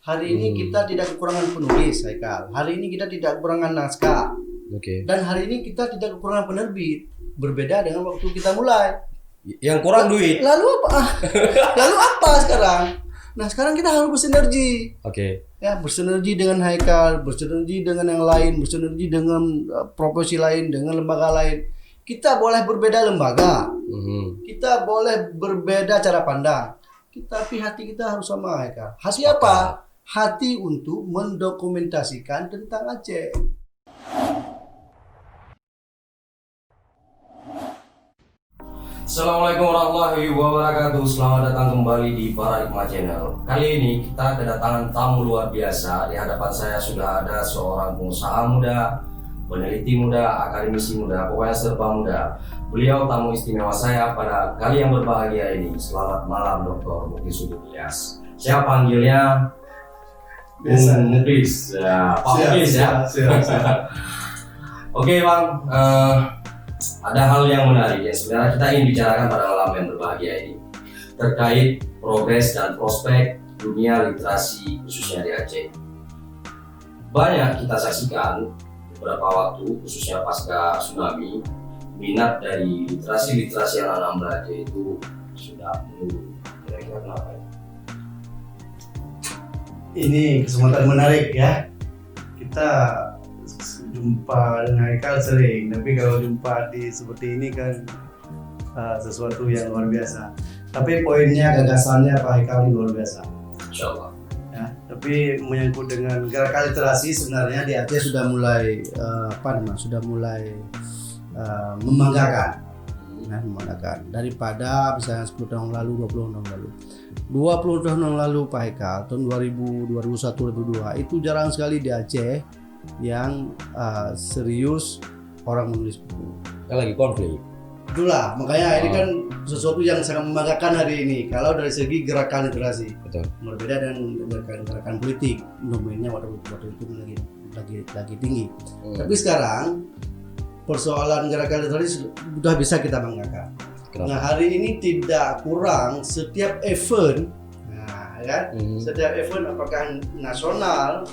Hari ini kita tidak kekurangan penulis, Haikal. Hari ini kita tidak kekurangan naskah. Dan hari ini kita tidak kekurangan penerbit. Berbeda dengan waktu kita mulai. Yang kurang duit. Lalu apa? Lalu apa sekarang? Nah, sekarang kita harus bersinergi. Ya, bersinergi dengan Haikal, bersinergi dengan yang lain, bersinergi dengan profesi lain, dengan lembaga lain. Kita boleh berbeda lembaga. Kita boleh berbeda cara pandang. Tapi hati kita harus sama, Haikal. Hati apa? Hati untuk mendokumentasikan tentang Aceh. Assalamualaikum warahmatullahi wabarakatuh. Selamat datang kembali di Paradigma Channel. Kali ini kita kedatangan tamu luar biasa. Di hadapan saya sudah ada seorang pengusaha muda, peneliti muda, akademisi muda, pokoknya serba muda. Beliau tamu istimewa saya pada kali yang berbahagia ini. Selamat malam Dr. Muklis Ilyas. Saya panggilnya Muklis. Ya, Pak Muklis ya. Oke Bang, ada hal yang menarik yang sebenarnya kita ingin bicarakan pada malam yang berbahagia ini terkait progres dan prospek dunia literasi khususnya di Aceh. Banyak kita saksikan beberapa waktu khususnya pasca tsunami, minat dari literasi anak-anak muda Aceh itu sudah menurun. Kira-kira kenapa ya? Ini kesempatan menarik ya. Kita jumpa dengan Haikal sering, tapi kalau jumpa di seperti ini kan sesuatu yang luar biasa. Tapi poinnya, gagasannya Pak Haikal ini luar biasa. Insyaallah. Ya, tapi menyangkut dengan gerakan literasi sebenarnya di Aceh sudah mulai membanggakan. Nah, membanggakan daripada misalnya 10 tahun lalu, 20 tahun lalu. 20 tahun yang lalu Pak Haikal, tahun 2000, 2001, 2002 itu jarang sekali di Aceh yang serius orang menulis buku. Kan lagi konflik. Itulah makanya ini kan sesuatu yang sangat membanggakan hari ini. Kalau dari segi gerakan literasi, Betul. berbeda dengan gerakan politik, domainnya waktu itu lagi tinggi. Tapi sekarang persoalan gerakan literasi sudah bisa kita banggakan. Kenapa? Nah, hari ini tidak kurang setiap event, setiap event apakah nasional,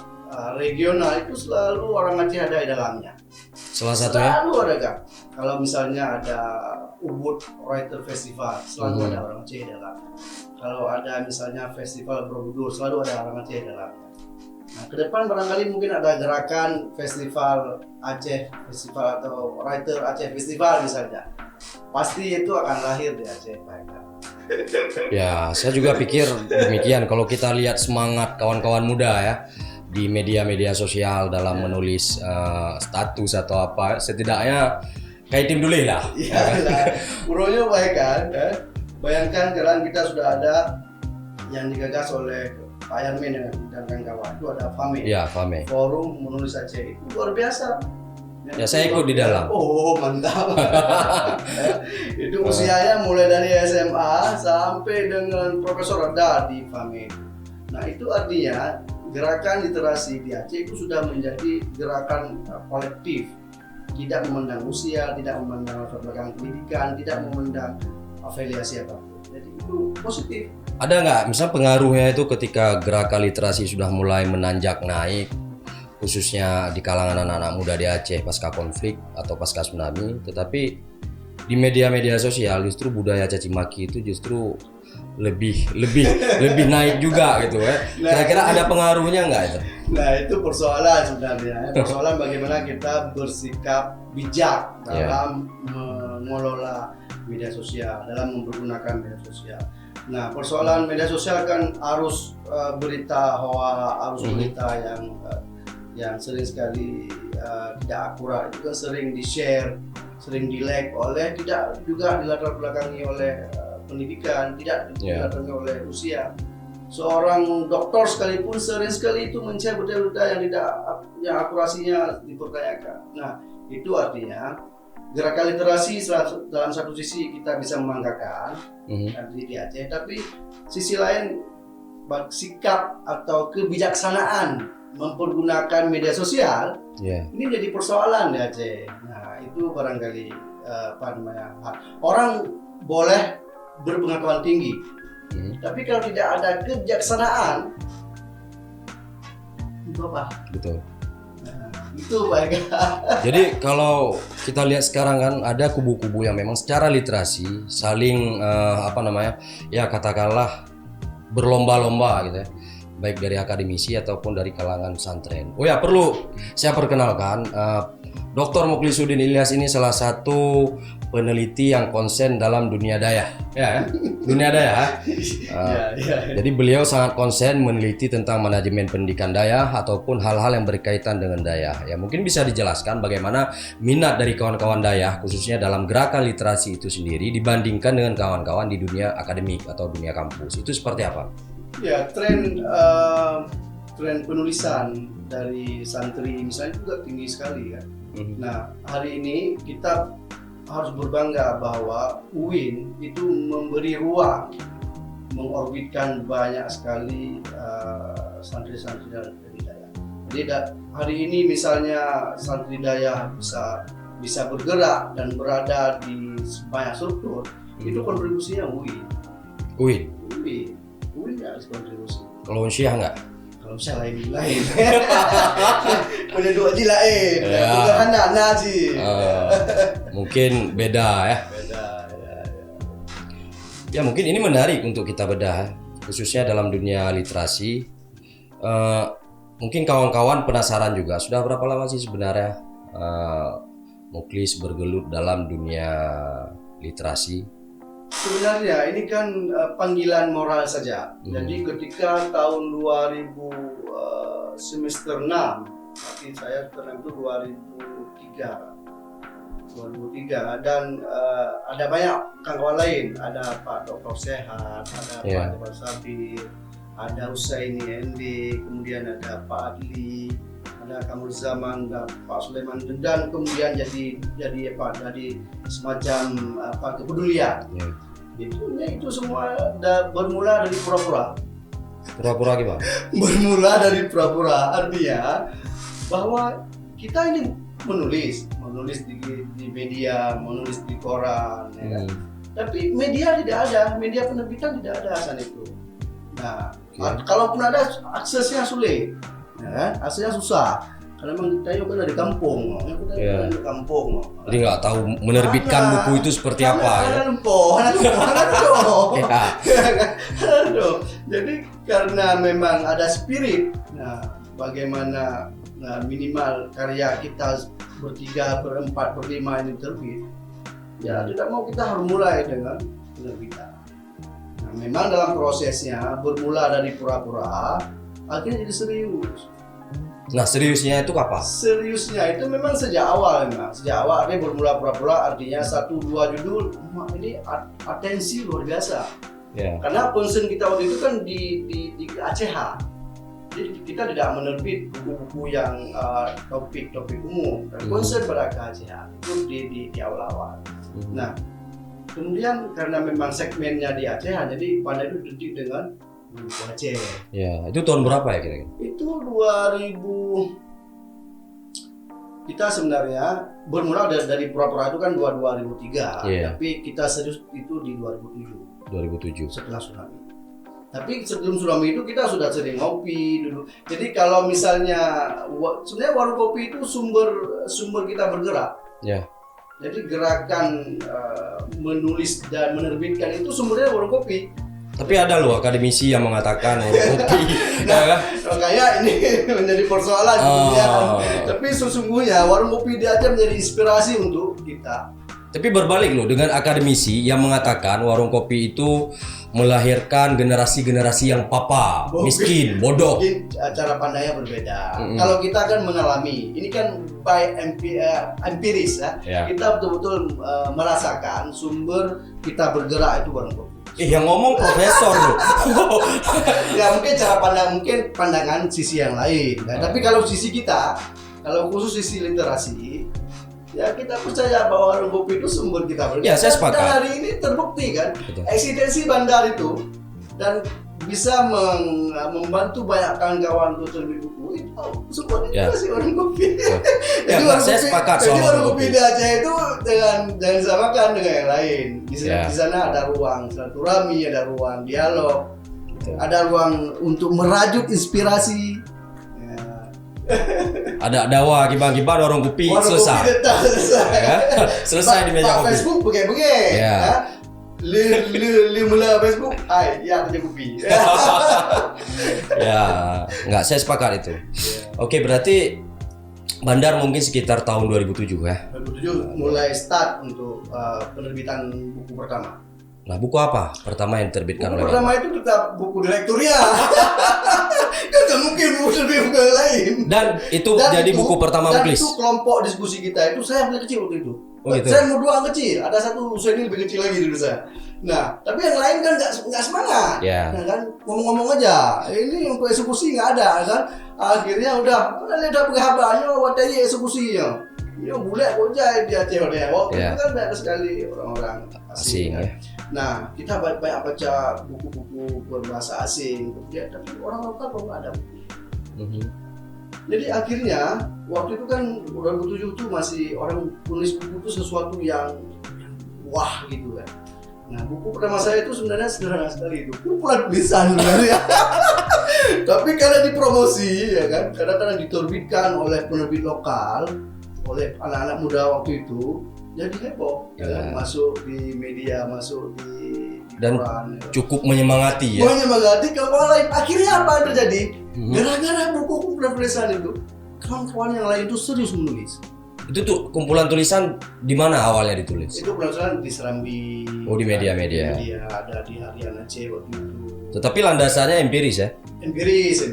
regional itu selalu orang Aceh ada di dalamnya. Salah satunya? Selalu ada kan. Kalau misalnya ada Ubud Writer Festival, selalu ada orang Aceh di dalamnya. Kalau ada misalnya Festival Borobudur, selalu ada orang Aceh di dalamnya. Nah, ke depan barangkali mungkin ada gerakan Festival Aceh Festival atau Writer Aceh Festival misalnya. Pasti itu akan lahir di Aceh, Pak. Ya, saya juga pikir demikian. Kalau kita lihat semangat kawan-kawan muda ya di media-media sosial dalam menulis status atau apa, setidaknya kayak tim dulu lah. Iya, burunya baik kan. Bayangkan jalan kita sudah ada yang digagas oleh Pak Yarmin dan kawan-kawan. Itu ada FAME. Iya, FAME. Forum Menulis Aceh. Itu luar biasa. Ya, saya ikut di dalam. Oh, mantap. Itu usianya mulai dari SMA sampai dengan profesor ada di FAME. Nah, itu artinya gerakan literasi di Aceh itu sudah menjadi gerakan kolektif, tidak memandang usia, tidak memandang latar belakang pendidikan, tidak memandang afiliasi apapun. Jadi itu positif. Ada nggak misal pengaruhnya itu ketika gerakan literasi sudah mulai menanjak naik, khususnya di kalangan anak-anak muda di Aceh pasca konflik atau pasca tsunami, tetapi di media-media sosial justru budaya caci maki itu justru lebih naik juga gitu ya. Kira-kira ada pengaruhnya nggak itu? Nah, itu persoalan sebenarnya. Persoalan bagaimana kita bersikap bijak dalam mengelola media sosial, dalam mempergunakan media sosial. Nah, persoalan media sosial kan arus berita hoax, arus berita yang sering sekali tidak akurat itu kan sering di-share, sering di-like oleh tidak juga dilatar belakangi oleh pendidikan, tidak dilatar oleh usia. Seorang dokter sekalipun sering sekali itu men-share berita-berita yang akurasinya dipertanyakan. Nah, itu artinya gerakan literasi dalam satu sisi kita bisa membanggakan di Aceh, tapi sisi lain sikap atau kebijaksanaan mempergunakan media sosial ini jadi persoalan di Aceh. Nah, itu barangkali orang boleh berpengetahuan tinggi, tapi kalau tidak ada kebijaksanaan itu apa? Betul. Nah, itu Pak Eka. Jadi kalau kita lihat sekarang kan ada kubu-kubu yang memang secara literasi saling ya katakanlah berlomba-lomba gitu ya, baik dari akademisi ataupun dari kalangan pesantren. Oh ya, perlu saya perkenalkan, Dr. Mukhlisuddin Ilyas ini salah satu peneliti yang konsen dalam dunia daya, dunia daya. Jadi beliau sangat konsen meneliti tentang manajemen pendidikan daya ataupun hal-hal yang berkaitan dengan daya. Ya, mungkin bisa dijelaskan bagaimana minat dari kawan-kawan daya khususnya dalam gerakan literasi itu sendiri dibandingkan dengan kawan-kawan di dunia akademik atau dunia kampus. Itu seperti apa? Ya, tren penulisan dari santri misalnya juga tinggi sekali kan. Nah, hari ini kita harus berbangga bahwa UIN itu memberi ruang mengorbitkan banyak sekali santri-santri dari daya. Jadi hari ini misalnya santri daya bisa bergerak dan berada di banyak struktur, itu kontribusinya UIN. UIN harus kontribusi. Kalau Unsyah enggak? Kalau saya lain. Punya dua ji lain. Bukan anak sih. Mungkin beda ya. Beda. Ya mungkin ini menarik untuk kita bedah, khususnya dalam dunia literasi. Mungkin kawan-kawan penasaran juga, sudah berapa lama sih sebenarnya Mukhlis bergelut dalam dunia literasi? Sebenarnya ini kan panggilan moral saja. Jadi ketika tahun 2000 semester 6, tapi saya pernah itu 2003 dan ada banyak kawan lain, ada Pak Dr. Sehat, ada Pak Jabal Sabir, ada Husaini Endi, kemudian ada Pak Adli, ada Kamul Zaman, dan Pak Sulaiman, dan kemudian jadi semacam kepedulian. Itu semua bermula dari pura-pura. Pura-pura gimana? Bermula dari pura-pura, artinya bahwa kita ini menulis di media, menulis di koran, ya kan? Tapi media tidak ada, media penerbitan tidak ada saat itu. Nah, kalaupun ada aksesnya sulit, ya kan? Aksesnya susah. Karena memang kita juga dari kampung, dari kampung. Jadi nggak tahu menerbitkan buku itu seperti apa ya? Jadi karena memang ada spirit, bagaimana minimal karya kita bertiga, berempat, berlima ini terbit, ya tidak mau kita harus mulai dengan penerbitan. Nah, memang dalam prosesnya bermula dari pura-pura, akhirnya jadi serius. Nah, seriusnya itu kapan? Seriusnya itu memang sejak awal dia bermula pura-pura, artinya 1-2 judul, ini atensi luar biasa. Karena concern kita waktu itu kan di ACH. Jadi kita tidak menerbit buku-buku yang topik-topik umum, concern pada ACH itu di awal-awal. Nah, kemudian karena memang segmennya di ACH, jadi pada itu detik dengan buku Aceh. Ya, itu tahun berapa ya kira-kira? Itu 2000. Kita sebenarnya bermula dari pura-pura itu kan 2003, tapi kita serius itu di 2007. Setelah tsunami. Tapi sebelum tsunami itu kita sudah sering ngopi dulu. Jadi kalau misalnya sebenarnya warung kopi itu sumber kita bergerak. Jadi gerakan menulis dan menerbitkan itu sumbernya warung kopi. Tapi ada loh akademisi yang mengatakan warung kopi. Makanya ini menjadi persoalan dunia. Tapi sesungguhnya warung kopi di Aceh menjadi inspirasi untuk kita. Tapi berbalik loh dengan akademisi yang mengatakan warung kopi itu melahirkan generasi-generasi yang papa, miskin, bodoh. Mungkin cara pandangnya berbeda. Kalau kita kan mengalami, ini kan by empiris ya. Kita betul-betul merasakan sumber kita bergerak itu warung kopi. Yang ngomong profesor loh. Ya mungkin cara pandang, mungkin pandangan sisi yang lain. Tapi kalau sisi kita, kalau khusus sisi literasi, ya kita percaya bahwa warung kopi itu sumber kita bergerak. Ya, saya sepakat. Dan hari ini terbukti kan, eksistensi bandar itu dan bisa membantu banyak kawan-kawan untuk terbit buku itu sumbernya juga sih warung kopi. Jadi saya sepakat soal warung kopi di Aceh itu jangan disamakan dengan yang lain. Di sana ada ruang silaturahmi, ada ruang dialog, ada ruang untuk merajut inspirasi. Ada dawa gibah-gibah dorong kopi Warung selesai. kopi tetap selesai. Ya, selesai di meja Pak kopi. Facebook bege-bege. Ya. Li mula Facebook, hai, ya ada kopi. Ya, nggak, saya sepakat itu. Oke, berarti Bandar mungkin sekitar tahun 2007 ya. 2007 mulai start untuk penerbitan buku pertama. Nah, buku apa pertama yang diterbitkan Buku oleh pertama Bandar? itu tetap buku direkturnya. Kan nggak mungkin buku yang lain. Dan itu jadi buku pertama dan Muklis. itu kelompok diskusi kita itu saya mulai kecil waktu itu. Oh, gitu? Saya mau dua kecil, ada satu senior lebih kecil lagi dari saya. Nah, tapi yang lain kan nggak semangat. Ya. Nah, kan ngomong-ngomong aja. Ini untuk eksekusi nggak ada kan. Akhirnya udah penghabannya waktu eksekusinya. Ya boleh aja dia Aceh waktu Ya. itu kan banyak sekali orang-orang Asing kan. ya. Nah, kita banyak baca buku-buku berbahasa asing, ya, tapi orang lokal kok nggak ada buku. Mhm. Jadi akhirnya waktu itu kan 2007 itu masih orang tulis buku itu sesuatu yang wah gitu kan. Nah, buku pertama saya itu sebenarnya sederhana sekali, itu kumpulan tulisan sebenarnya. Tapi karena dipromosi ya kan, kadang-kadang diterbitkan oleh penerbit lokal, oleh anak-anak muda waktu itu, jadi heboh ya kan? Masuk di media, masuk di Dan koran, ya. cukup menyemangati ya. Menyemangati kawan lain. Akhirnya apa yang terjadi? Mhm. Gara-gara buku kumpulan tulisan itu, kawan-kawan yang lain itu serius menulis. Itu tuh kumpulan tulisan di mana awalnya ditulis? Itu penulisan di Serambi. Oh, di media-media. Di media, ada di Harian Aceh waktu itu. Tetapi landasannya empiris ya. Empiris.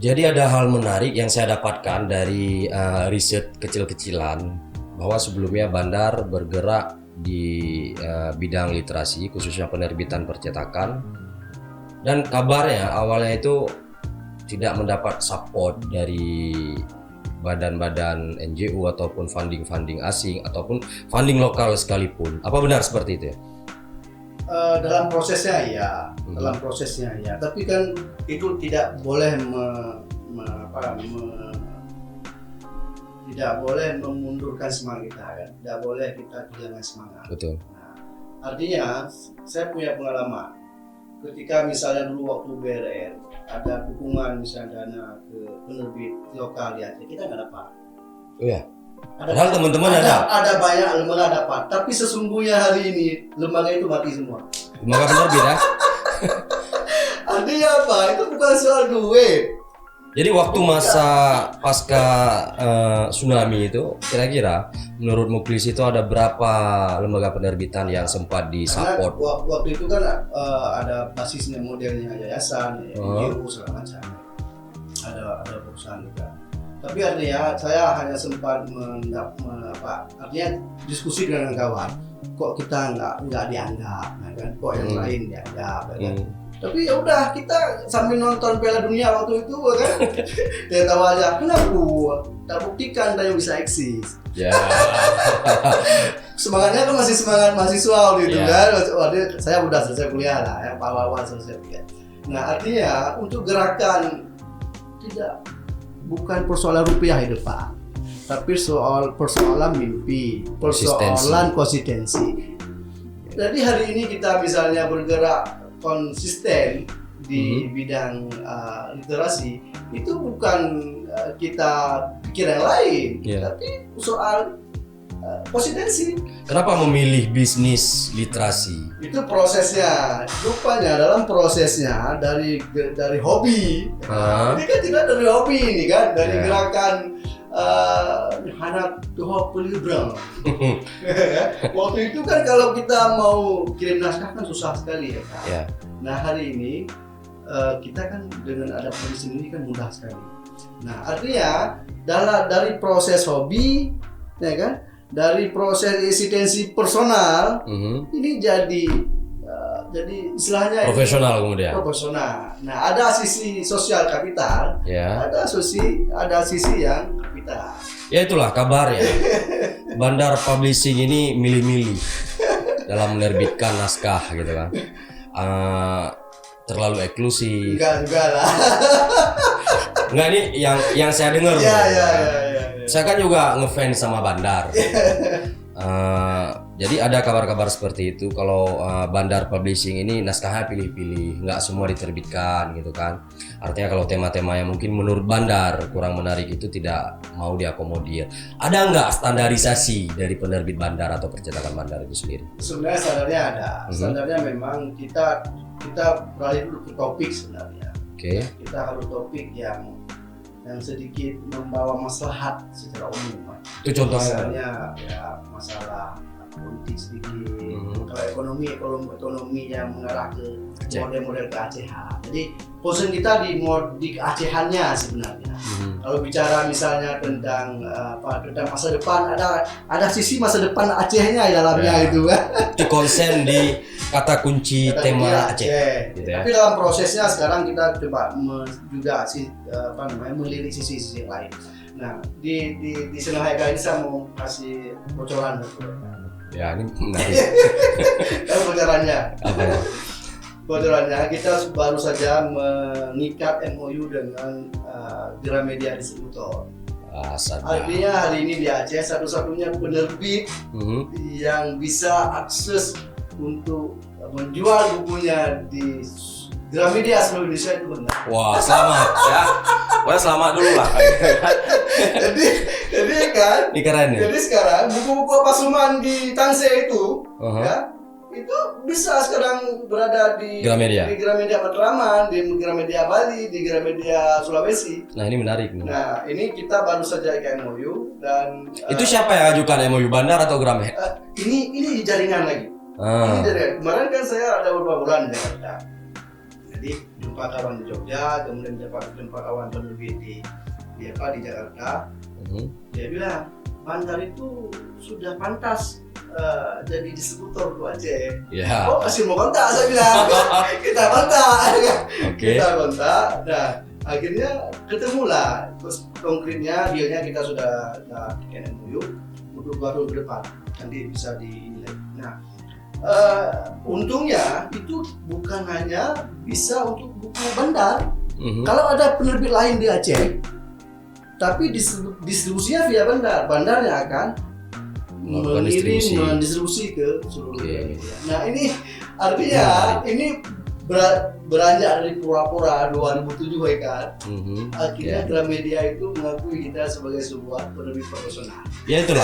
Jadi ada hal menarik yang saya dapatkan dari riset kecil-kecilan bahwa sebelumnya Bandar bergerak di bidang literasi khususnya penerbitan percetakan, dan kabarnya awalnya itu tidak mendapat support dari badan-badan NGO ataupun funding asing ataupun funding lokal sekalipun. Apa benar seperti itu ya? Dalam prosesnya ya, tapi kan itu tidak boleh tidak boleh memundurkan semangat kita kan, tidak boleh kita kehilangan semangat. Betul. Nah, artinya saya punya pengalaman ketika misalnya dulu waktu BRR ada dukungan misalnya dana ke penerbit lokal di Aceh, kita nggak dapat. Oh ya. Padahal teman-teman ada banyak lembaga dapat, tapi sesungguhnya hari ini lembaga itu mati semua. Lembaga penerbit ya. Artinya apa? Itu bukan soal duit. Jadi waktu masa pasca tsunami itu kira-kira menurut Muklis itu ada berapa lembaga penerbitan yang sempat disupport? Karena waktu itu kan ada basisnya modelnya yayasan, NGO segala macam. Ada perusahaan juga. Tapi artinya saya hanya sempat artinya diskusi dengan kawan. Kok kita nggak dianggap, kan? Kok yang lain dianggap, kan? Tapi ya udah, kita sambil nonton Piala Dunia waktu itu kan, ya tahu aja kenapa tak buktikan dan yang bisa eksis. Ya. Semangatnya kan masih semangat mahasiswa waktu itu kan. Waktu saya udah selesai kuliah lah, yang awal-awal selesai kuliah. Nah artinya untuk gerakan bukan persoalan rupiah di depan, tapi persoalan mimpi, persoalan konsistensi. Jadi hari ini kita misalnya bergerak konsisten di bidang literasi, itu bukan kita pikir yang lain, tapi soal konsistensi. Kenapa memilih bisnis literasi? Itu prosesnya, rupanya dalam prosesnya dari hobi. Ini kan tidak dari hobi ini kan, dari gerakan Hanap Tuhan Pelibrang. Waktu itu kan kalau kita mau kirim naskah kan susah sekali ya kan. Nah hari ini kita kan dengan ada penulis sendiri kan mudah sekali. Nah artinya dari proses hobi, ya kan, dari proses eksistensi personal, ini jadi istilahnya profesional kemudian. Profesional. Nah ada sisi sosial kapital, ada sisi yang kapital. Ya itulah kabarnya. Bandar Publishing ini milih-milih dalam menerbitkan naskah gitu kan. Terlalu eksklusif. Enggak juga lah. Enggak, ini yang saya dengar. Saya kan juga ngefans sama Bandar. Jadi ada kabar-kabar seperti itu kalau Bandar Publishing ini naskahnya pilih-pilih, nggak semua diterbitkan gitu kan. Artinya kalau tema-tema yang mungkin menurut Bandar kurang menarik itu tidak mau diakomodir. Ada nggak standarisasi dari penerbit Bandar atau percetakan Bandar itu sendiri? Sebenarnya standarnya ada. Standarnya memang kita beralih dulu ke topik sebenarnya. Oke. Kita harus topik yang sedikit membawa maslahat secara umum. Itu contohnya. Misalnya ya masalah politik sedikit, kalau ekonomi yang mengarah ke model-model keacehan. Jadi concern kita di keacehannya sebenarnya. Kalau bicara misalnya tentang tentang masa depan, ada sisi masa depan Acehnya di dalamnya itu kan. Itu konsen di kata kunci tema Aceh. Gitu ya. Tapi dalam prosesnya sekarang kita coba juga melirik sisi-sisi yang lain. Nah di Senahaya ini saya mau kasih bocoran. Ya ini menarik. Kalau bocorannya, Apa ya? bocorannya kita baru saja mengikat MOU dengan Gramedia Distributor. Artinya hari ini di Aceh satu-satunya penerbit yang bisa akses untuk menjual bukunya di Gramedia seluruh Indonesia itu benar. Wah, selamat ya. Wah, selamat dulu lah. jadi kan. Ini keren ya. Jadi sekarang buku-buku Pasuman di Tanse itu, ya, itu bisa sekarang berada di Gramedia. Di Gramedia Matraman, di Gramedia Bali, di Gramedia Sulawesi. Nah, ini menarik nih. Nah, ini kita baru saja ikan MOU dan Itu siapa yang ajukan MOU, Bandar atau Gramedia? ini jaringan lagi. Ini jaringan. Kemarin kan saya ada beberapa bulan di Jakarta. Jadi jumpa kawan di Jogja, kemudian jumpa kawan penerbit di Jakarta. Dia bilang Bandar itu sudah pantas jadi distributor ke Aceh. Ya. Oh masih mau kontak, saya bilang. Kita kontak. Oke. Kita kontak. Nah akhirnya ketemulah. Terus konkretnya dealnya kita sudah bikin MOU untuk baru ke depan. Nanti bisa dinilai. Nah untungnya itu bukan hanya bisa untuk buku Bandar. Kalau ada penerbit lain di Aceh, tapi distribusinya via Bandar, Bandarnya akan mendistribusi ke seluruh Indonesia. Nah ini artinya ini beranjak dari pura-pura 2007 kan. Akhirnya Gramedia itu mengakui kita sebagai sebuah penerbit profesional. Ya itulah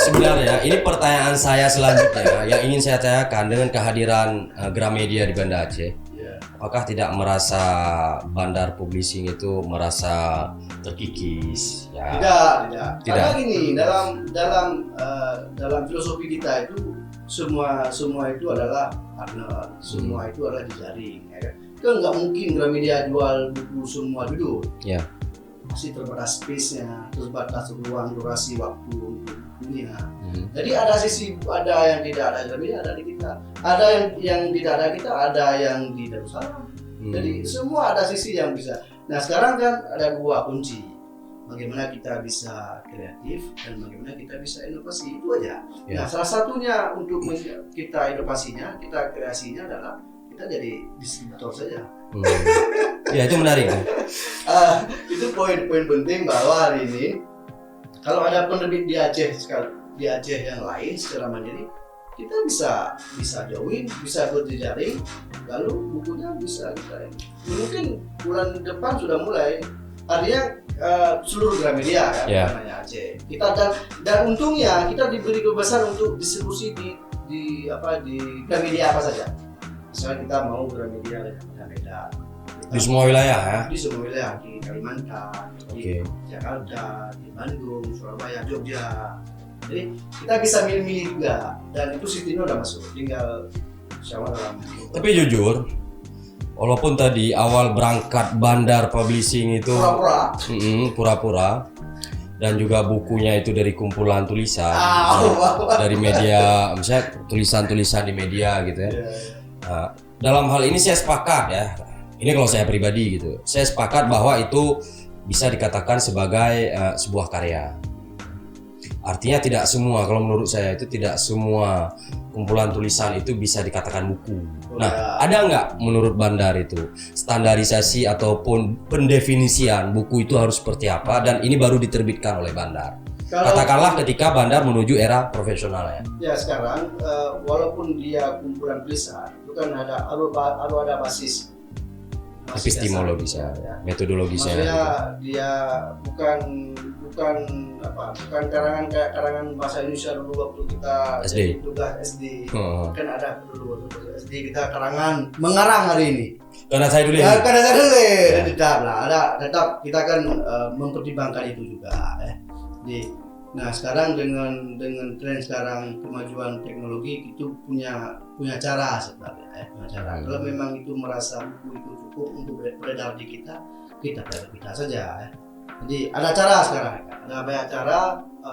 sebenarnya ini pertanyaan saya selanjutnya yang ingin saya tanyakan dengan kehadiran Gramedia di Banda Aceh. Apakah tidak merasa Bandar Publishing itu merasa terkikis? Ya. Tidak. Karena gini dalam filosofi kita itu semua itu adalah partner, semua itu adalah jejaring. Ya. Kan nggak mungkin Gramedia jual buku semua dulu. Ya. Masih terbatas space-nya, terbatas ruang, durasi, waktu untuk bukunya. Jadi ada yang tidak ada Gramedia, ada di kita. Ada yang tidak ada kita, ada yang di Darussalam. Jadi semua ada sisi yang bisa. Nah sekarang kan ada dua kunci. Bagaimana kita bisa kreatif dan bagaimana kita bisa inovasi, itu aja. Nah salah satunya untuk kita inovasinya, kita kreasinya adalah kita jadi distributor saja. Ya itu menarik. Itu poin penting bahwa hari ini kalau ada penerbit di Aceh yang lain secara mandiri, kita bisa join, bisa berjejaring, lalu bukunya bisa kita mungkin bulan depan sudah mulai. Artinya seluruh Gramedia kan namanya Aceh. Kita dan untungnya kita diberi kebebasan untuk distribusi di Gramedia apa saja. Misalnya kita mau Gramedia Medan. Di semua wilayah ya? Di semua wilayah, di Kalimantan, di Jakarta, di Bandung, Surabaya, Jogja. Jadi kita bisa milih-milih juga dan itu Sitino udah masuk, tinggal syawal dalam. Tapi jujur, walaupun tadi awal berangkat Bandar Publishing itu pura-pura dan juga bukunya itu dari kumpulan tulisan dari media, misalnya tulisan-tulisan di media gitu ya. Nah, dalam hal ini saya sepakat ya. Ini kalau saya pribadi gitu, saya sepakat bahwa itu bisa dikatakan sebagai sebuah karya. Artinya tidak semua, kalau menurut saya itu tidak semua kumpulan tulisan itu bisa dikatakan buku. Nah, ada nggak menurut Bandar itu standarisasi ataupun pendefinisian buku itu harus seperti apa dan ini baru diterbitkan oleh Bandar? Katakanlah ketika bandar menuju era profesional ya. Ya sekarang walaupun dia kumpulan tulisan itu kan harus ada basis Epistemologisnya, dasar, ya. metodologisnya. Maksudnya dia bukan karangan bahasa Indonesia dulu waktu kita SD. tugas SD. Oh. Kan ada dulu waktu SD kita karangan mengarang hari ini. Karena saya dulu Ya, ya. karena dulu Ya. tetap lah, tetap kita kan mempertimbangkan itu juga. Nah sekarang dengan tren sekarang kemajuan teknologi itu punya cara sebenarnya, punya cara. Kalau memang itu merasa buku itu cukup untuk beredar di kita beredar saja. Jadi ada cara sekarang, ada banyak cara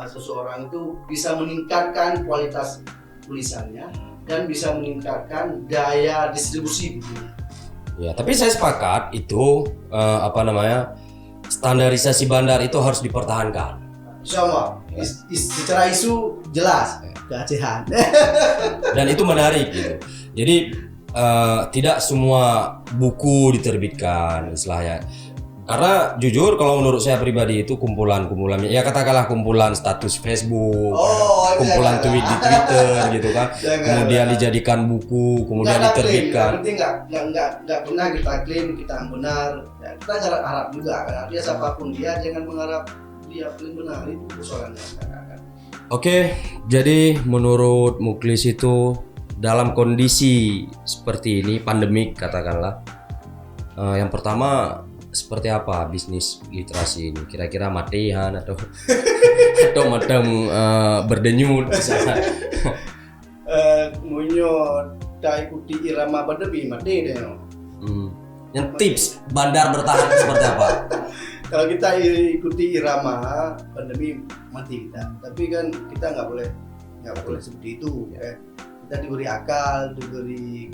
seseorang itu bisa meningkatkan kualitas tulisannya dan bisa meningkatkan daya distribusi bukunya. Ya, tapi saya sepakat itu standarisasi bandar itu harus dipertahankan. Insya secara isu jelas keacehan. Dan itu menarik gitu. Jadi tidak semua buku diterbitkan istilahnya. Karena jujur kalau menurut saya pribadi itu kumpulan-kumpulan ya katakanlah kumpulan status Facebook, kumpulan tweet di Twitter gitu kan. Kemudian dijadikan buku, kemudian diterbitkan. Nggak pernah kita klaim kita yang benar. Ya, kita harap juga kan. Dia siapapun dia jangan mengharap dia paling benar, itu persoalannya kan. Oke, jadi menurut Muklis itu dalam kondisi seperti ini pandemik katakanlah, yang pertama seperti apa bisnis literasi ini? Kira-kira matian atau macam berdenyut misalnya? Munyo tak ikuti irama pandemi mati deh. Yang tips bandar bertahan seperti apa? Kalau kita ikuti irama pandemi mati kita, tapi kan kita nggak boleh seperti itu. Ya. Kita diberi akal, diberi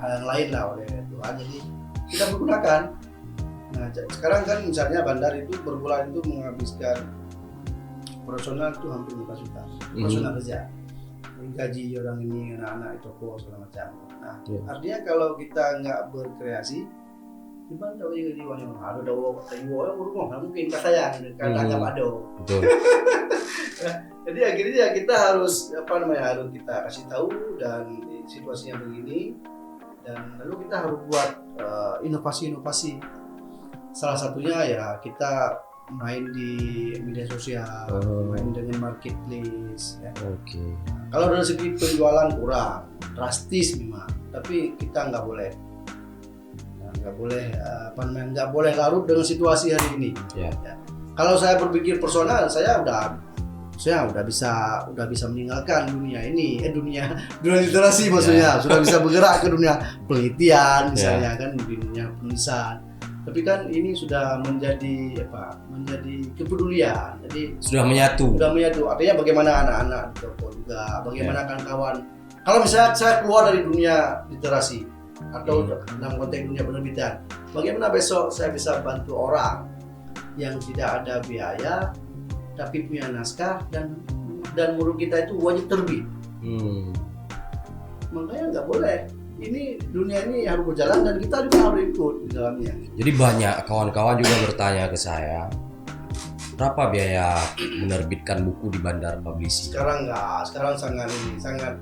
hal yang lain lah oleh Tuhan, jadi kita menggunakan. Nah sekarang kan misalnya bandar itu berbulan itu menghabiskan operasional itu hampir 5 juta operasional saja, gaji orang ini anak-anak itu toko segala macam. Nah artinya kalau kita nggak berkreasi gimana tahu juga jiwanya ada dawo yang rumah mungkin kata saya karena nggak ada. Betul. Jadi akhirnya kita harus harus kita kasih tahu dan situasinya begini, dan lalu kita harus buat inovasi-inovasi. Salah satunya ya kita main di media sosial, main dengan marketplace. Ya. Oke. Kalau dari segi penjualan kurang drastis memang, tapi kita nggak boleh larut dengan situasi hari ini. Yeah. Ya. Kalau saya berpikir personal, saya udah bisa meninggalkan dunia ini, dunia literasi maksudnya, sudah bisa bergerak ke dunia penelitian misalnya kan di dunia penulisan. Tapi kan ini sudah menjadi kepedulian. Jadi sudah menyatu. Artinya bagaimana anak-anak di toko juga, bagaimana kawan-kawan. Kalau misalnya saya keluar dari dunia literasi atau dalam konteks dunia penerbitan, bagaimana besok saya bisa bantu orang yang tidak ada biaya tapi punya naskah dan mulut kita itu wajib terbit. Makanya nggak boleh. Ini dunia ini harus berjalan dan kita juga harus ikut di dalamnya. Jadi banyak kawan-kawan juga bertanya ke saya, berapa biaya menerbitkan buku di Bandar Publishing? Sekarang nggak, sekarang sangat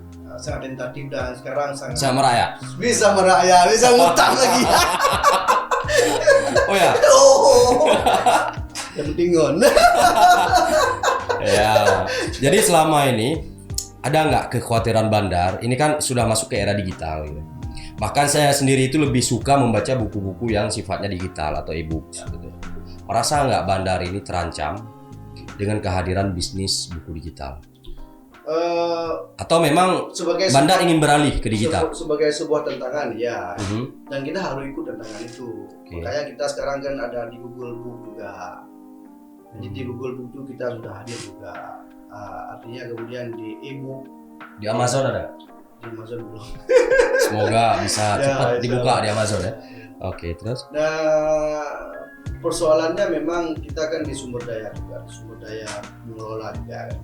tentatif dan sekarang sangat bisa merayap, bisa ngutang lagi. Oh ya. Yang penting ya. Jadi selama ini ada nggak kekhawatiran bandar? Ini kan sudah masuk ke era digital. Gitu. Bahkan saya sendiri itu lebih suka membaca buku-buku yang sifatnya digital atau e-book. Gitu. Merasa nggak bandar ini terancam dengan kehadiran bisnis buku digital? Atau memang bandar ingin beralih ke digital? Sebagai sebuah tantangan, ya. Dan kita harus ikut tantangan itu. Okay. Makanya kita sekarang kan ada di Google Book juga. Jadi di Google Book itu kita sudah hadir juga. Artinya kemudian di e-book. Di Amazon ada? Di Amazon belum. Semoga bisa cepat dibuka di Amazon ya. Oke, terus? Nah, persoalannya memang kita kan di sumber daya juga, sumber daya mengelola juga kan.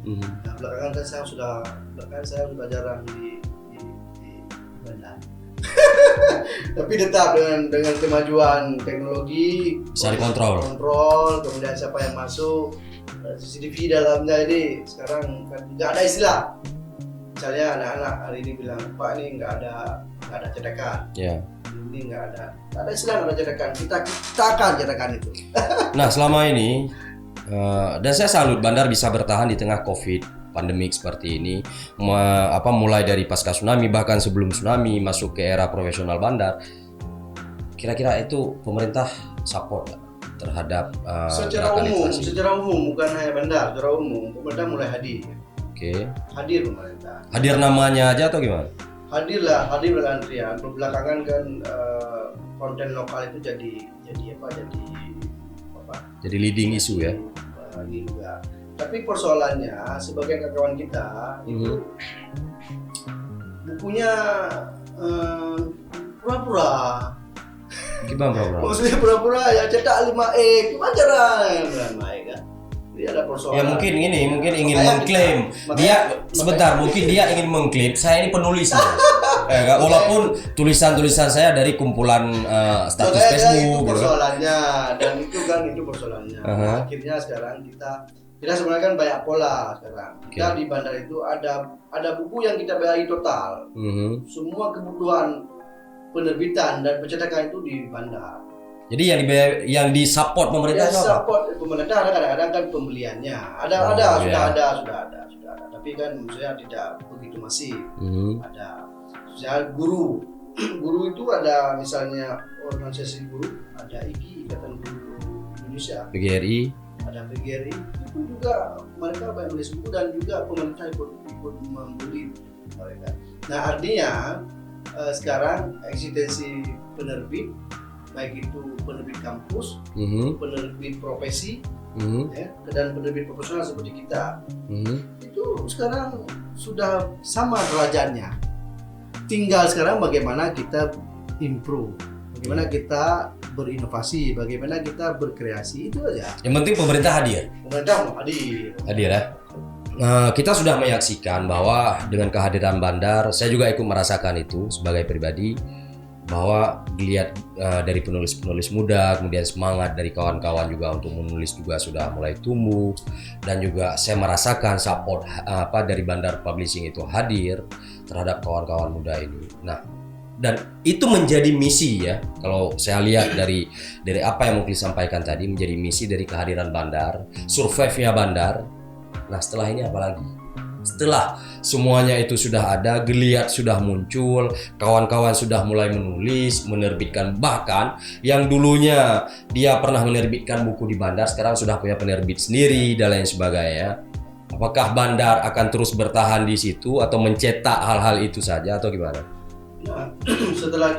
Nah, belakangan saya sudah jarang di bandar. Tapi tetap dengan kemajuan teknologi Bisa dikontrol. kontrol, kemudian siapa yang masuk, CCTV dalamnya ini sekarang kan nggak ada istilah. Misalnya anak-anak hari ini bilang, Pak ini nggak ada cetekan, Ya. ini nggak ada istilah, nggak ada cetekan. Kita akan cetekan itu. Nah, selama ini dan saya salut Bandar bisa bertahan di tengah Covid pandemik seperti ini. Mulai dari pasca tsunami, bahkan sebelum tsunami masuk ke era profesional Bandar. Kira-kira itu pemerintah support nggak terhadap Secara gerakan umum, literasi? secara umum bukan hanya Bandar, secara umum pemerintah mulai hadir. Oke. Hadir pemerintah. Hadir namanya aja atau gimana? Hadir dengan antrian. Belakangan kan konten lokal itu jadi apa? Jadi leading isu ya. Ini juga. Tapi persoalannya sebagian kawan kita itu bukunya pura-pura. Gimana bro? Maksudnya pura-pura ya cetak 5E, gimana caranya 5E kan? Jadi ada persoalan. Ya mungkin ingin Makanya mengklaim mungkin dia ingin mengklaim saya ini penulis loh. Kan? Walaupun tulisan-tulisan saya dari kumpulan status Makanya Facebook itu gitu. persoalannya dan itu persoalannya. Akhirnya sekarang kita sebenarnya kan banyak pola sekarang. Kita di Bandar itu ada buku yang kita bayar total. Semua kebutuhan penerbitan dan pencetakan itu di Bandar. Jadi yang disupport pemerintah Ya, itu apa? support pemerintah ada kadang-kadang kan pembeliannya. Sudah ada. Tapi kan maksudnya tidak begitu masif. Ada misalnya guru itu ada misalnya organisasi guru, ada IGI, Ikatan Guru Indonesia, PGRI, ada PGRI, itu juga mereka banyak menulis buku dan juga pemerintah ikut membeli mereka. Nah artinya sekarang eksistensi penerbit, baik itu penerbit kampus, penerbit profesi, ya, dan penerbit profesional seperti kita, itu sekarang sudah sama derajatnya. Tinggal sekarang bagaimana kita improve, bagaimana kita berinovasi, bagaimana kita berkreasi, itu aja. Yang penting pemerintah hadir. Pemerintah mau hadir. Hadir ya. Kita sudah menyaksikan bahwa dengan kehadiran Bandar, saya juga ikut merasakan itu sebagai pribadi, bahwa dilihat dari penulis-penulis muda, kemudian semangat dari kawan-kawan juga untuk menulis juga sudah mulai tumbuh, dan juga saya merasakan support dari Bandar Publishing itu hadir terhadap kawan-kawan muda ini. Nah, dan itu menjadi misi ya, kalau saya lihat dari apa yang mungkin sampaikan tadi, menjadi misi dari kehadiran Bandar, survive-nya Bandar. Nah setelah ini apa lagi? Setelah semuanya itu sudah ada, geliat sudah muncul, kawan-kawan sudah mulai menulis, menerbitkan, bahkan yang dulunya dia pernah menerbitkan buku di Bandar, sekarang sudah punya penerbit sendiri dan lain sebagainya. Apakah Bandar akan terus bertahan di situ atau mencetak hal-hal itu saja atau gimana? Nah, setelah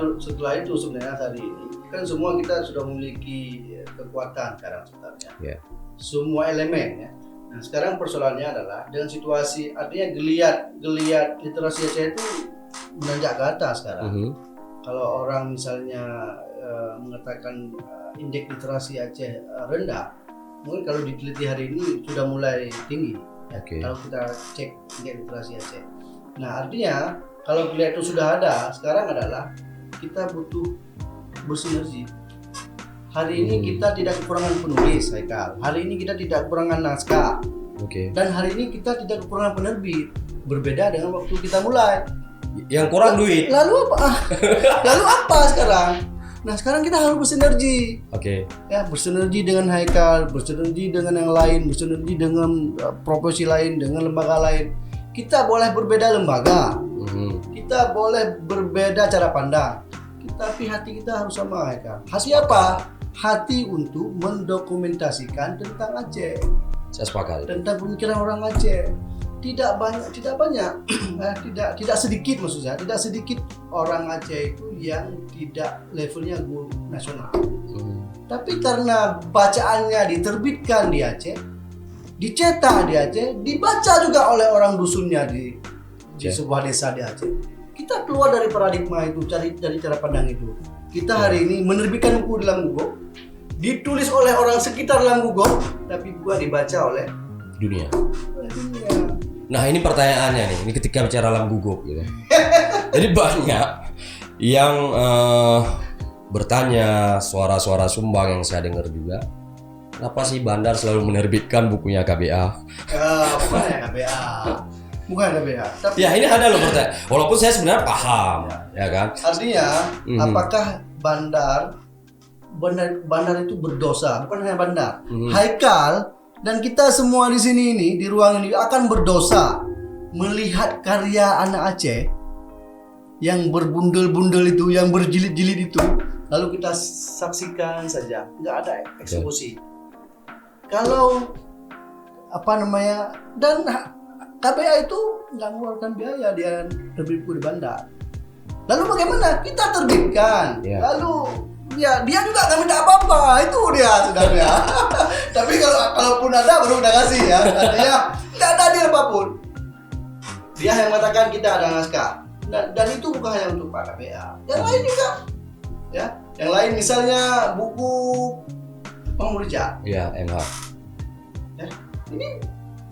itu sebenarnya hari ini kan semua kita sudah memiliki kekuatan sekarang sebenarnya. Yeah. Semua elemen ya. Nah sekarang persoalannya adalah dengan situasi, artinya geliat literasi Aceh itu menanjak ke atas sekarang. Kalau orang misalnya mengatakan indeks literasi Aceh rendah, mungkin kalau diteliti hari ini sudah mulai tinggi. Kalau kita cek indeks literasi Aceh. Nah artinya kalau geliat itu sudah ada, sekarang adalah kita butuh bersinergi. Hari ini kita tidak kekurangan penulis, Haikal. Hari ini kita tidak kekurangan naskah. Dan hari ini kita tidak kekurangan penerbit. Berbeda dengan waktu kita mulai. Yang kurang duit. Lalu apa? Lalu apa sekarang? Nah sekarang kita harus bersinergi. Ya, bersinergi dengan Haikal, bersinergi dengan yang lain, bersinergi dengan profesi lain, dengan lembaga lain. Kita boleh berbeda lembaga. Kita boleh berbeda cara pandang. Tapi hati kita harus sama, Haikal. Hati apa? Hati untuk mendokumentasikan tentang Aceh. Saya sepakat. Tentang pemikiran orang Aceh. Tidak sedikit maksud saya, tidak sedikit orang Aceh itu yang tidak levelnya guru nasional. Tapi karena bacaannya diterbitkan di Aceh, dicetak di Aceh, dibaca juga oleh orang dusunnya di sebuah desa di Aceh. Kita keluar dari paradigma itu, dari cara pandang itu. Kita hari ini menerbitkan buku dalam Google, ditulis oleh orang sekitar dalam Google, tapi juga dibaca oleh dunia. Nah ini pertanyaannya nih, ini ketika bicara dalam Google gitu. Jadi banyak yang bertanya suara-suara sumbang yang saya dengar juga. Kenapa sih Bandar selalu menerbitkan bukunya KBA? Bukan ya KBA. Bukan KBA. Tapi Ya ini ada loh pertanyaan. Walaupun saya sebenarnya paham, ya kan? artinya apakah Bandar itu berdosa? Bukan hanya Bandar. Haikal dan kita semua di sini ini di ruang ini akan berdosa melihat karya anak Aceh yang berbundel-bundel itu, yang berjilid-jilid itu, lalu kita saksikan saja, nggak ada eksekusi. Kalau dan KBA itu nggak mengeluarkan biaya dia terbit buku di Bandar. Lalu bagaimana? Kita terbitkan. Lalu ya dia juga nggak minta apa-apa, itu dia sebenarnya. Tapi kalaupun ada baru udah kasih ya. Artinya nggak ada deal apapun. Dia yang mengatakan kita ada naskah. Dan itu bukan hanya untuk Pak KBA. Yang lain juga. Ya, yang lain misalnya buku Bang Murja. Iya, MH. Ya, ini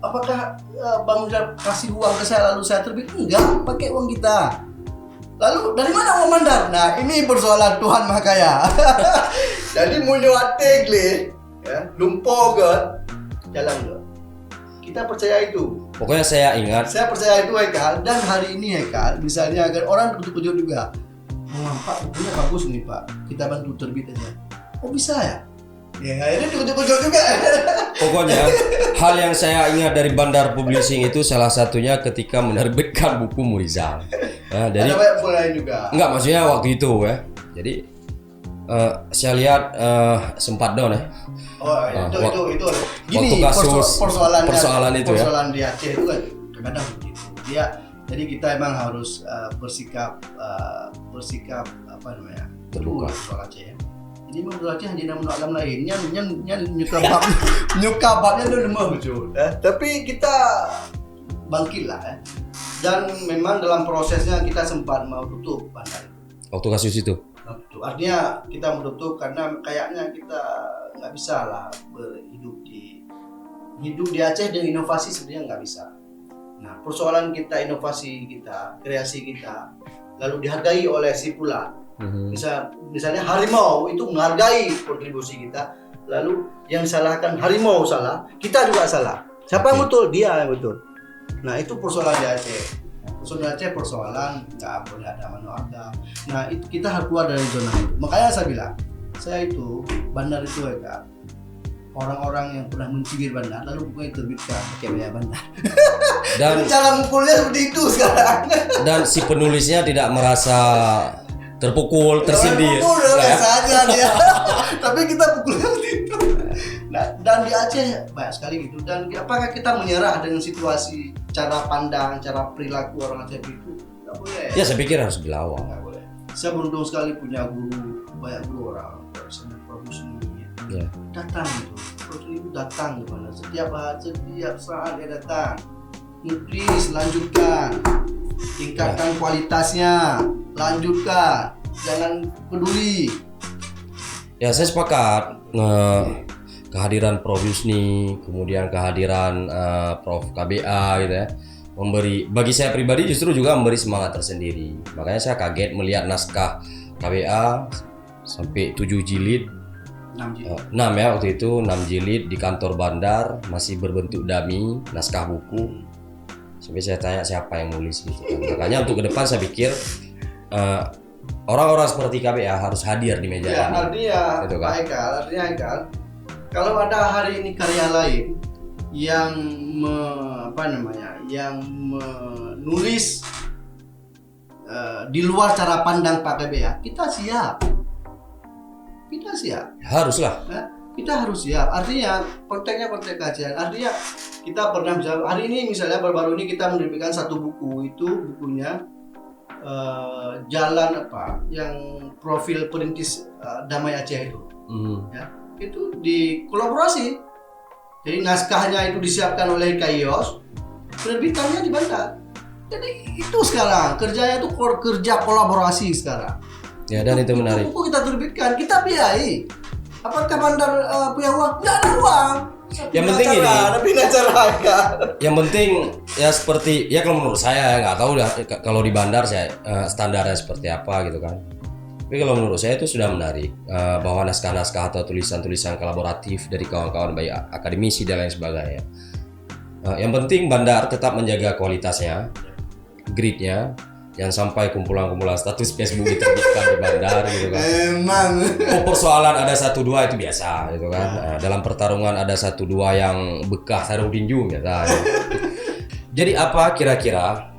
apakah Bang Murja kasih uang ke saya lalu saya terbit? Enggak, pakai uang kita. Lalu dari mana uang Bandar? Nah, ini persoalan Tuhan Maha Kaya. Jadi munyoategle, ya, lumpogot, jalan dulu. Kita percaya itu. Pokoknya saya ingat. Saya percaya itu Haikal, dan hari ini Haikal, misalnya agar orang kejut-kejut juga. Oh, Pak, bukunya bagus nih Pak, kita bantu terbit aja. Oh bisa ya? Ya ini kejut-kejut juga. Pokoknya hal yang saya ingat dari Bandar Publishing itu salah satunya ketika menerbitkan buku Murizal. Nah, jadi ada banyak buku lain juga. enggak, maksudnya waktu itu ya. Jadi saya lihat sempat down ya. Oh itu. Gini Waktu kasus persoalan itu ya. Persoalan di Aceh itu kan kadang begitu. Jadi kita emang harus bersikap apa namanya? Terbuka. Soal Aceh ya. Jadi menurut Aceh hanya nama alam lain. Yang nyukababnya itu lemah betul. Tapi kita bangkit lah ya. Dan memang dalam prosesnya kita sempat mau tutup Bandar. Waktu kasus itu. Artinya kita menutup karena kayaknya kita nggak bisa lah hidup di Aceh dengan inovasi sebenarnya nggak bisa. Nah persoalan kita, inovasi kita, kreasi kita, lalu dihargai oleh si pula. Misalnya harimau itu menghargai kontribusi kita, lalu yang disalahkan harimau salah, kita juga salah. Siapa yang betul? Dia yang betul. Nah itu persoalan di Aceh. Persoalan nggak boleh ada manusia. Nah itu kita harus keluar dari zona itu. Makanya saya bilang, saya itu Bandar itu ya, orang-orang yang pernah mencibir Bandar lalu bukunya terbitkan pakai biaya Bandar. Dan cara mukulnya seperti itu sekarang. Dan si penulisnya tidak merasa terpukul, tersindir. Saja dia. Tapi kita pukulnya seperti itu. Nah, dan di Aceh banyak sekali gitu. Dan apakah kita menyerah dengan situasi cara pandang, cara perilaku orang Aceh itu? Nggak boleh. Ya saya pikir harus dilawan. Nggak boleh. Saya beruntung sekali punya banyak guru orang, misalnya Prof. Musni. Ya. Datang gitu. Prof. itu datang ke mana? Setiap saat dia datang. Please lanjutkan. Tingkatkan kualitasnya. Lanjutkan. Jangan peduli. Ya saya sepakat. Kehadiran Prof. Yusni, kemudian kehadiran Prof. KBA gitu ya, bagi saya pribadi justru juga memberi semangat tersendiri. Makanya saya kaget melihat naskah KBA sampai 7 jilid, 6 ya waktu itu, 6 jilid di kantor Bandar, masih berbentuk dummy, naskah buku. Sampai saya tanya siapa yang nulis gitu kan. Makanya untuk ke depan saya pikir orang-orang seperti KBA harus hadir di meja ya, ini. Artinya, gitu kan? Haikal, kalau ada hari ini karya lain yang menulis di luar cara pandang Pak KBA, kita siap. Haruslah. Kita harus siap. Artinya konteksnya konteks kajian. Artinya kita pernah misalnya hari ini misalnya baru-baru ini kita menerbitkan satu buku, itu bukunya jalan yang profil perintis Damai Aceh itu. Ya. Itu di kolaborasi. Jadi naskahnya itu disiapkan oleh Kaios, penerbitannya di Bandar. Jadi itu sekarang kerjanya itu kerja kolaborasi sekarang. Ya, dan itu menarik. Buku kita terbitkan, kita biayai. Apakah Bandar punya uang? Nggak ada uang. Yang penting ini. Tapi masyarakat. Yang penting ya seperti ya kalau menurut saya nggak tahu dah kalau di bandar saya standarnya seperti apa gitu kan. Tapi kalau menurut saya itu sudah menarik bahwa naskah-naskah atau tulisan-tulisan kolaboratif dari kawan-kawan baik akademisi dan lain sebagainya. Yang penting bandar tetap menjaga kualitasnya, gridnya, jangan sampai kumpulan-kumpulan status Facebook diterbitkan di bandar gitu kan. Emang. Persoalan ada 1-2 itu biasa gitu kan. Dalam pertarungan ada 1-2 yang bekas sarung tinju gitu. Jadi apa kira-kira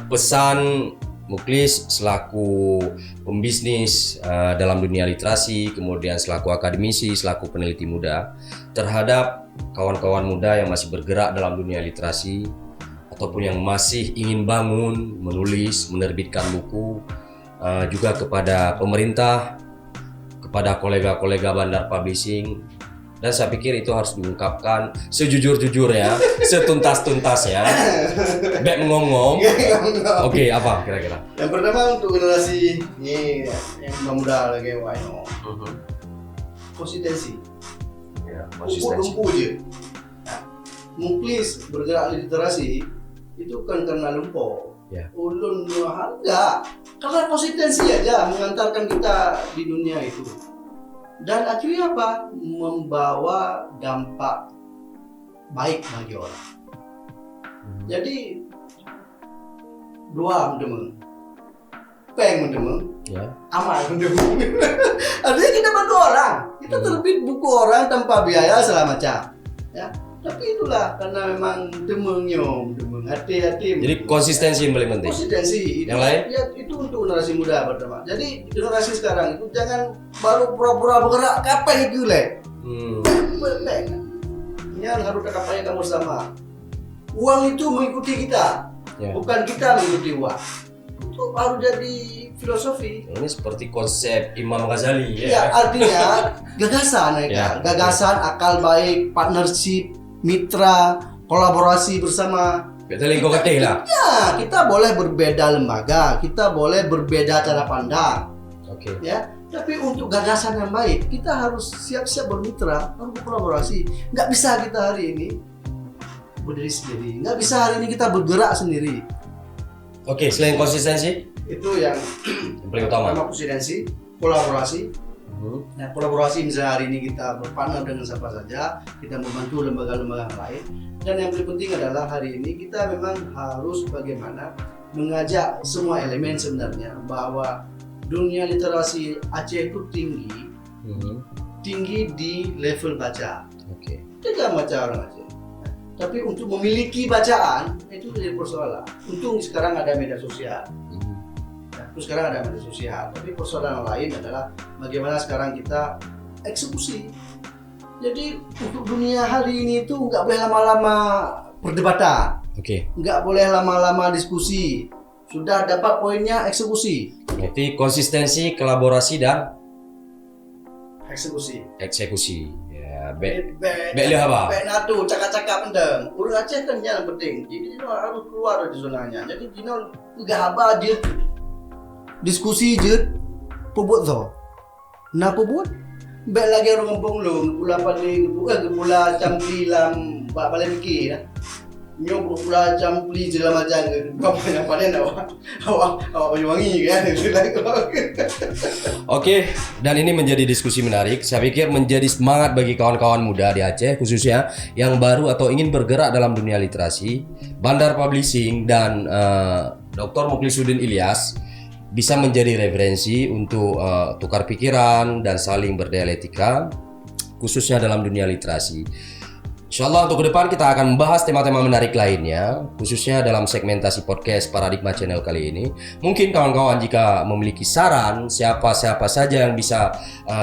pesan Muklis selaku pembisnis dalam dunia literasi, kemudian selaku akademisi, selaku peneliti muda terhadap kawan-kawan muda yang masih bergerak dalam dunia literasi ataupun yang masih ingin bangun, menulis, menerbitkan buku, juga kepada pemerintah, kepada kolega-kolega Bandar Publishing. Dan saya pikir itu harus diungkapkan sejujur-jujurnya, setuntas-tuntasnya. Bek ngomong. Oke, apa kira-kira? Yang pertama untuk generasi ini yang muda lagi Waino. Konsistensi. Ya, Lumpuh aja. Muklis bergerak literasi itu kan karena lumpuh. Ya. Ulun enggak. Karena konsistensi aja mengantarkan kita di dunia itu. Dan akhirnya apa? Membawa dampak baik bagi orang. Jadi dua mendemeng, peng mendemeng, Ya. amal mendemeng. Artinya kita bantu orang, kita terbit buku orang tanpa biaya segala macam. Ya, tapi itulah karena memang demeng, hati-hati. Jadi konsistensi yang paling penting. Konsistensi. Yang lain? Ya, itu untuk generasi muda pertama. Jadi generasi sekarang itu jangan baru pura-pura bergerak kapan itu le. Yang harus kapan kamu bersama. Uang itu mengikuti kita, Ya. bukan kita mengikuti uang. Itu harus jadi filosofi. Ini seperti konsep Imam Ghazali Ya, ya. artinya gagasan ya, Ya, gagasan, akal baik, partnership, mitra, kolaborasi bersama. Betul kau kata lah. Ya, kita boleh berbeda lembaga, kita boleh berbeda cara pandang, Oke. ya. Tapi untuk gagasan yang baik, kita harus siap-siap bermitra, harus berkolaborasi. Nggak bisa kita hari ini berdiri sendiri, nggak bisa hari ini kita bergerak sendiri. Oke, selain konsistensi, Itu yang yang paling utama. pertama konsistensi, kolaborasi. Nah, kolaborasi misalnya hari ini kita berpartner dengan siapa saja, kita membantu lembaga-lembaga lain. Dan yang paling penting adalah hari ini kita memang harus bagaimana mengajak semua elemen sebenarnya bahwa dunia literasi Aceh itu tinggi di level baca. Oke. Tidak baca orang Aceh. Tapi untuk memiliki bacaan itu jadi persoalan. Untung sekarang ada media sosial. Terus sekarang ada media sosial, tapi persoalan lain adalah bagaimana sekarang kita eksekusi. Jadi untuk dunia hari ini itu nggak boleh lama-lama perdebatan, Oke. nggak boleh lama-lama diskusi. Sudah dapat poinnya eksekusi. Berarti konsistensi, kolaborasi dan Eksekusi. eksekusi. Ya, be Be lihat apa? natu, cakap-cakap pendeng. Urus Aceh kan yang penting. Jadi Dino harus keluar dari zonanya. Jadi Dino nggak haba dia diskusi je, pebut tu. Nak pebut? Baik lagi orang ngomong lu, pula paling pula campli lam, bak paling mikir dah. Nyo pula campli je lah macam ke. Apa yang paling awak wangi kan itu lah. Oke, dan ini menjadi diskusi menarik. Saya pikir menjadi semangat bagi kawan-kawan muda di Aceh, khususnya yang baru atau ingin bergerak dalam dunia literasi. Bandar Publishing dan Dr. Muklisuddin Ilyas bisa menjadi referensi untuk tukar pikiran dan saling berdialektika, khususnya dalam dunia literasi. Insyaallah untuk ke depan kita akan membahas tema-tema menarik lainnya, khususnya dalam segmentasi podcast Paradigma Channel kali ini. Mungkin kawan-kawan jika memiliki saran siapa-siapa saja yang bisa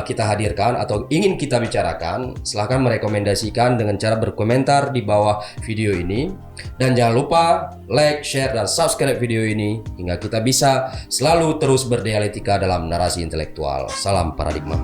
kita hadirkan atau ingin kita bicarakan, silahkan merekomendasikan dengan cara berkomentar di bawah video ini. Dan jangan lupa like, share, dan subscribe video ini hingga kita bisa selalu terus berdialektika dalam narasi intelektual. Salam Paradigma.